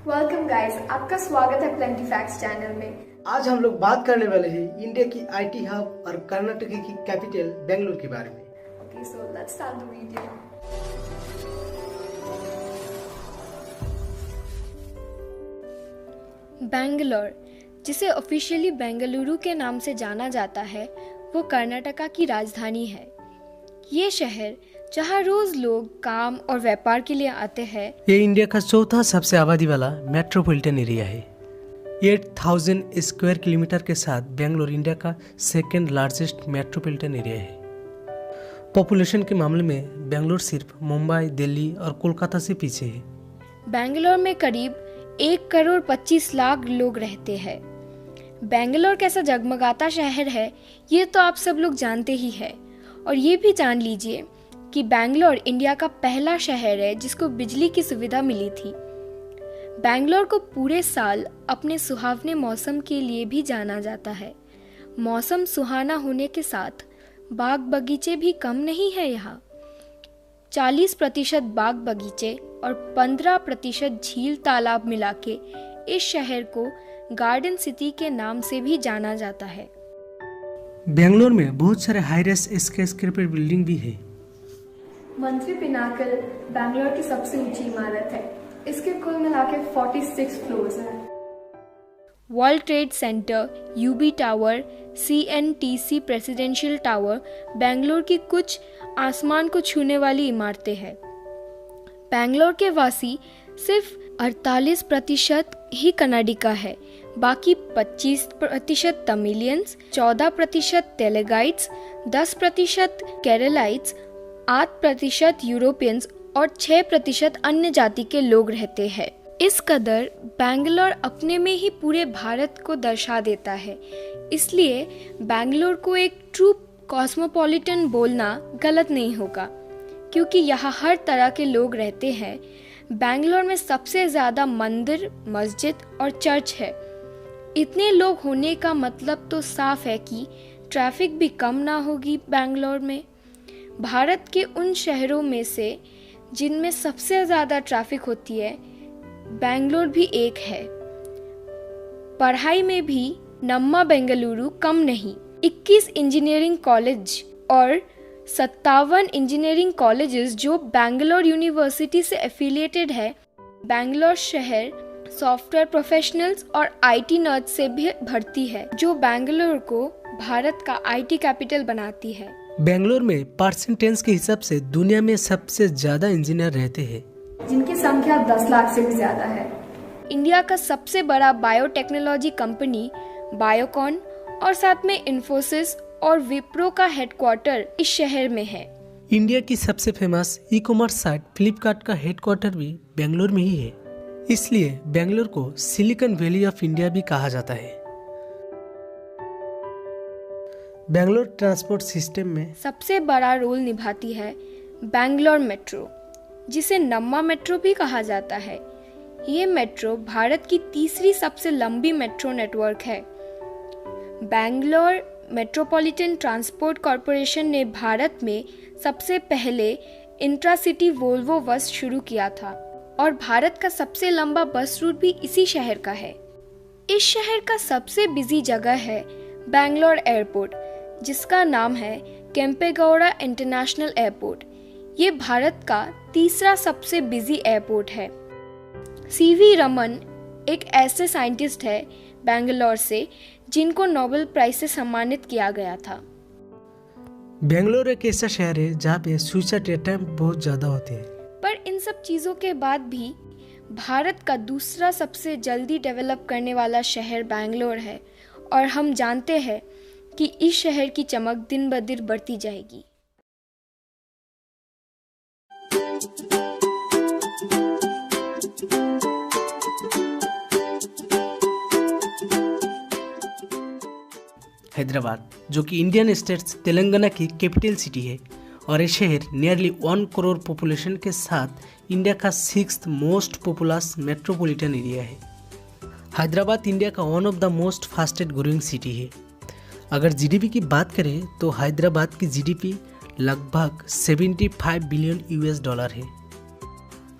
Welcome guys, आपका स्वागत है प्लेंटी फैक्ट्स चैनल में। आज हम लोग बात करने वाले हैं इंडिया की आईटी हब और कर्नाटक की कैपिटल बेंगलुरु के बारे में। Okay, so let's start the video. Bangalore, जिसे ऑफिशियली बेंगलुरु के नाम से जाना जाता है, वो कर्नाटका की राजधानी है। ये शहर जहाँ रोज लोग काम और व्यापार के लिए आते हैं, ये इंडिया का चौथा सबसे आबादी वाला मेट्रोपॉलिटन एरिया है। 8000 स्क्वायर किलोमीटर के साथ बेंगलोर इंडिया का सेकेंड लार्जेस्ट मेट्रोपॉलिटन एरिया है। पॉपुलेशन के मामले में बेंगलोर सिर्फ मुंबई, दिल्ली और कोलकाता से पीछे है। बेंगलोर में करीब 1,25,00,000 लोग रहते हैं। बेंगलोर कैसा जगमगाता शहर है, ये तो आप सब लोग जानते ही हैं। और ये भी जान लीजिए कि बेंगलोर इंडिया का पहला शहर है जिसको बिजली की सुविधा मिली थी। बेंगलोर को पूरे साल अपने सुहावने मौसम के लिए भी जाना जाता है। मौसम सुहाना होने के साथ बाग बगीचे भी कम नहीं है यहाँ। 40% बाग बगीचे और 15% झील तालाब मिला के इस शहर को गार्डन सिटी के नाम से भी जाना जाता है। बेंगलोर में बहुत सारे हाईराइज स्काईस्क्रेपर बिल्डिंग भी है। मंत्री पिनाकल बेंगलोर की सबसे ऊंची इमारत है। इसके कुल मिलाकर 46 फ्लोर्स हैं। World trade centre, UB tower, CNTC presidential tower Bangalore की कुछ आसमान को छूने वाली इमारतें हैं। बेंगलोर के वासी सिर्फ 48% ही कनाडिका है। बाकी 25% तमिलियंस, 14% तेलुगाइट्स, 10% केरलाइट्स, 8% यूरोपियंस और 6% अन्य जाति के लोग रहते हैं। इस कदर बेंगलोर अपने में ही पूरे भारत को दर्शा देता है। इसलिए बेंगलोर को एक ट्रू कॉस्मोपॉलिटन बोलना गलत नहीं होगा, क्योंकि यहाँ हर तरह के लोग रहते हैं। बेंगलोर में सबसे ज़्यादा मंदिर, मस्जिद और चर्च है। इतने लोग होने का मतलब तो साफ है कि ट्रैफिक भी कम ना होगी बेंगलोर में। भारत के उन शहरों में से जिनमें सबसे ज़्यादा ट्रैफिक होती है, बेंगलोर भी एक है। पढ़ाई में भी नम्मा बेंगलुरु कम नहीं। 21 इंजीनियरिंग कॉलेज और 57 इंजीनियरिंग कॉलेजेस जो बेंगलोर यूनिवर्सिटी से एफिलिएटेड है। बेंगलोर शहर सॉफ्टवेयर प्रोफेशनल्स और IT नर्ड्स से भी भरती है, जो बेंगलोर को भारत का IT कैपिटल बनाती है। बेंगलोर में परसेंटेज के हिसाब से दुनिया में सबसे ज्यादा इंजीनियर रहते हैं, जिनकी संख्या 10 लाख से भी ज्यादा है। इंडिया का सबसे बड़ा बायोटेक्नोलॉजी कंपनी बायोकॉन और साथ में इन्फोसिस और विप्रो का हेडक्वार्टर इस शहर में है। इंडिया की सबसे फेमस ई-कॉमर्स साइट फ्लिपकार्ट का हेडक्वार्टर भी बेंगलोर में ही है। इसलिए बेंगलोर को सिलिकॉन वैली ऑफ इंडिया भी कहा जाता है। बेंगलोर ट्रांसपोर्ट सिस्टम में सबसे बड़ा रोल निभाती है बेंगलोर मेट्रो, जिसे नम्मा मेट्रो भी कहा जाता है। ये मेट्रो भारत की तीसरी सबसे लंबी मेट्रो नेटवर्क है। बेंगलोर मेट्रोपॉलिटन ट्रांसपोर्ट कॉरपोरेशन ने भारत में सबसे पहले इंट्रासिटी वोल्वो बस शुरू किया था और भारत का सबसे लंबा बस रूट भी इसी शहर का है। इस शहर का सबसे बिजी जगह है बेंगलोर एयरपोर्ट, जिसका नाम है केम्पेगौड़ा इंटरनेशनल एयरपोर्ट। ये भारत का तीसरा सबसे बिजी एयरपोर्ट है। CV रमन एक ऐसे साइंटिस्ट है बेंगलोर से जिनको नोबेल प्राइज से सम्मानित किया गया था। बेंगलोर एक ऐसा शहर है जहाँ पे सुसाइड रेट बहुत ज्यादा होते हैं। पर इन सब चीजों के बाद भी भारत का दूसरा सबसे जल्दी डेवलप करने वाला शहर बेंगलोर है और हम जानते हैं कि इस शहर की चमक दिन ब दिन बढ़ती जाएगी। हैदराबाद, जो कि इंडियन स्टेट्स तेलंगाना की कैपिटल सिटी है और ये शहर नियरली 1 करोड़ पॉपुलेशन के साथ इंडिया का 6th most populous metropolitan area है। हैदराबाद इंडिया का one of the most fastest growing city है। अगर जीडीपी की बात करें तो हैदराबाद की जीडीपी लगभग $75 बिलियन है।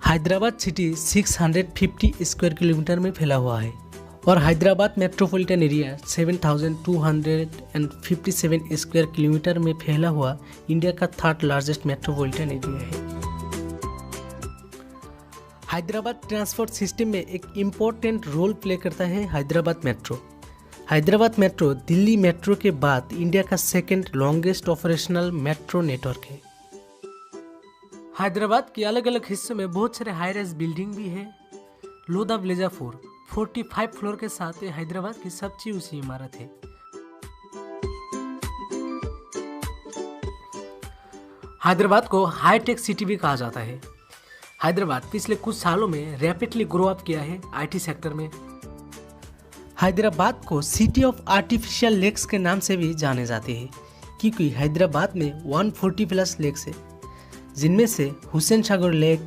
हैदराबाद सिटी 650 स्क्वायर किलोमीटर में फैला हुआ है और Hyderabad metropolitan area 7257 square kilometre में फैला हुआ इंडिया का थर्ड लार्जेस्ट मेट्रोपॉलिटन एरिया है। हैदराबाद ट्रांसपोर्ट सिस्टम में एक इम्पोर्टेंट रोल प्ले करता है Hyderabad metro. Hyderabad metro Delhi metro के बाद इंडिया का second longest operational metro network है। हैदराबाद के अलग अलग हिस्सों में बहुत सारे हाई राइज बिल्डिंग भी है। लोधा विलेजा 45 फ्लोर के साथ ये हैदराबाद की सबसे ऊंची इमारत है। हैदराबाद को हाईटेक सिटी भी कहा जाता है। हैदराबाद पिछले कुछ सालों में रैपिडली ग्रो अप किया है आईटी सेक्टर में। हैदराबाद को सिटी ऑफ आर्टिफिशियल लेक्स के नाम से भी जाने जाते हैं क्योंकि हैदराबाद में 140+ लेक्स है, जिनमें से हुसैन सागर लेक,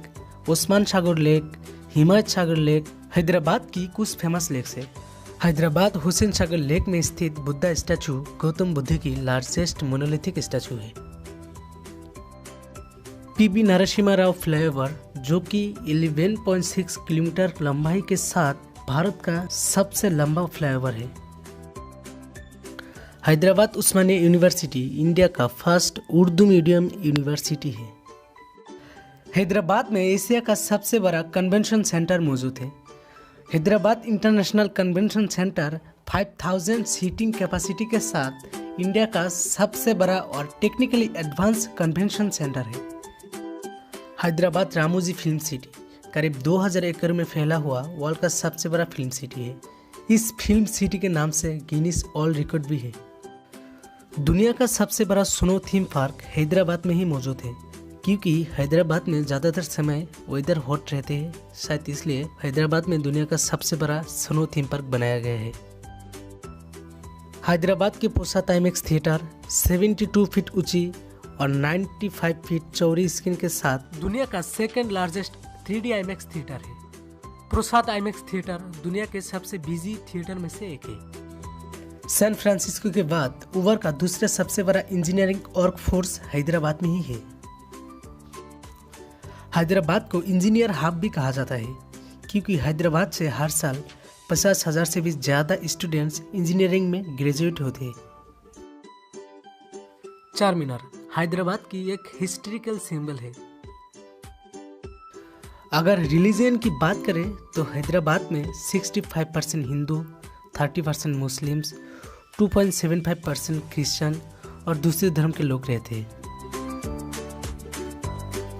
ओस्मान सागर लेक, हिमायत सागर लेक हैदराबाद की कुछ फेमस लेक्स है। हैदराबाद हुसैन सागर लेक में स्थित बुद्धा स्टैचू गौतम बुद्ध की लार्जेस्ट मोनोलिथिक स्टैचू है। पीवी नरसिम्हा राव फ्लाईओवर जो कि 11.6 किलोमीटर लंबाई के साथ भारत का सबसे लंबा फ्लाईओवर है। हैदराबाद उस्मानिया यूनिवर्सिटी इंडिया का फर्स्ट उर्दू मीडियम यूनिवर्सिटी है। हैदराबाद में एशिया का सबसे बड़ा कन्वेंशन सेंटर मौजूद है। Hyderabad international convention centre 5000 seating capacity के साथ इंडिया का सबसे बड़ा और टेक्निकली एडवांस कन्वेंशन सेंटर है। हैदराबाद रामोजी फिल्म सिटी करीब 2000 एकड़ में फैला हुआ वर्ल्ड का सबसे बड़ा फिल्म सिटी है। इस फिल्म सिटी के नाम से गिनीज वर्ल्ड रिकॉर्ड भी है। दुनिया का सबसे बड़ा स्नो थीम पार्क हैदराबाद में ही मौजूद है क्योंकि हैदराबाद में ज़्यादातर समय वेदर हॉट रहते हैं, शायद इसलिए हैदराबाद में दुनिया का सबसे बड़ा स्नो थीम पार्क बनाया गया है। हैदराबाद के पोसात आईमैक्स थिएटर 72 फीट ऊंची और 95 फीट चौड़ी स्क्रीन के साथ दुनिया का second largest 3D IMAX theatre है। पोसात आईमैक्स थिएटर दुनिया के सबसे बिजी थिएटर में से एक है। सैन फ्रांसिस्को के बाद उबर का दूसरा सबसे बड़ा इंजीनियरिंग वर्कफोर्स हैदराबाद में ही है। हैदराबाद को इंजीनियर हब भी कहा जाता है क्योंकि हैदराबाद से हर साल 50,000 से भी ज़्यादा स्टूडेंट्स इंजीनियरिंग में ग्रेजुएट होते हैं। चार मीनार हैदराबाद की एक हिस्ट्रिकल सिंबल है। अगर रिलीजन की बात करें तो हैदराबाद में 65% हिंदू, 30% मुस्लिम्स, 2.75% क्रिश्चियन और दूसरे धर्म के लोग रहते हैं।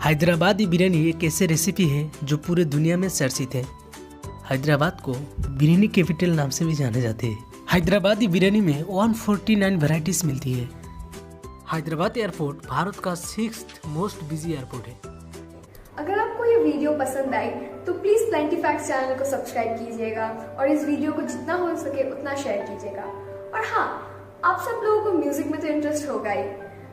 हैदराबादी बिरयानी एक ऐसी रेसिपी है जो पूरे दुनिया में चर्चित है। हैदराबाद को बिरयानी कैपिटल नाम से भी जाने जाते हैं। हैदराबादी बिरयानी में 149 वैरायटीज मिलती है। हैदराबाद एयरपोर्ट भारत का 6th मोस्ट बिजी एयरपोर्ट है। अगर आपको ये वीडियो पसंद आई तो प्लीज़ प्लेंटी फैक्ट्स चैनल को सब्सक्राइब कीजिएगा और इस वीडियो को जितना हो सके उतना शेयर कीजिएगा। और हाँ, आप सब लोगों को म्यूजिक में तो इंटरेस्ट होगा ही,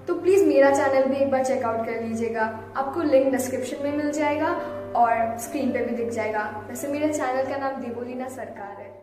तो प्लीज़ मेरा चैनल भी एक बार चेकआउट कर लीजिएगा। आपको लिंक डिस्क्रिप्शन में मिल जाएगा और स्क्रीन पे भी दिख जाएगा। वैसे मेरे चैनल का नाम देवोलीना सरकार है।